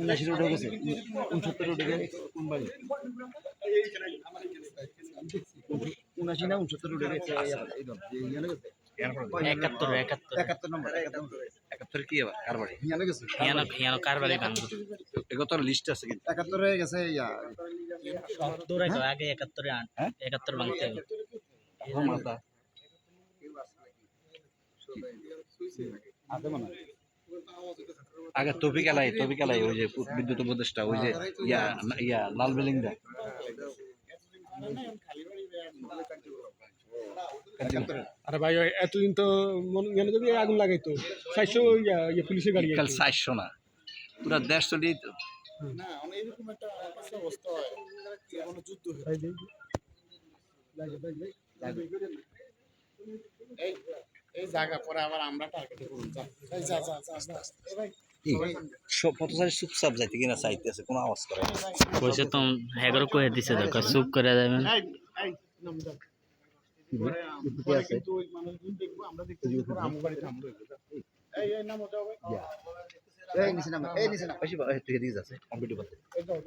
উনআশি রোডে গেছে, 69 রোডে কোন বাড়ি? 79 না 69 রোডে গেছে এই দল যে ইয়ানে গেছে 71 নম্বর 71 কি আবার কার বাড়ি? ইয়ানে গেছে হিয়ানো কার বাড়ি ভাঙলো? এগো তোর লিস্ট আছে কিন্তু 71 এ গেছে ইয়া দৌড়াই তো আগে 71 হ্যাঁ 71 ভাঙতে হবে। মাথা আছে মনে হয়। আগে তৌফিক আলাই ওই যে বিদ্যুৎ উপদেষ্টা ওই যে ইয়া লাল বিল্ডিং দা আরে ভাই এতদিন তো মনে করি আগুন লাগাইতো 400 পুলিশের গাড়ি কাল 400 না পুরা দেশ চলি না অনেক এরকম একটা অবস্থা হয় যে কোনো যুদ্ধ হয় এই এই জায়গা পরে আবার আমরা টার্গেট করব যা এই যা যা যা এই ভাই সব পথচারী চুপচাপ যাইতে কিনা চাইতেছে কোনো আওয়াজ করে না। কইছে তো হেগরো কয়ে দিছে দেখো চুপ করে যাবেন। এই নাম দাও পরে কিন্তু ওই মানুষজন দেখবো আমরা দেখতেছি পরে আমু বাড়ি থামবো এই নাম দাও ভাই এই নিচে নাম এই নিচে নাম বেশি তুই এদিকে যাচ্ছে কম্পিউটার এই দাও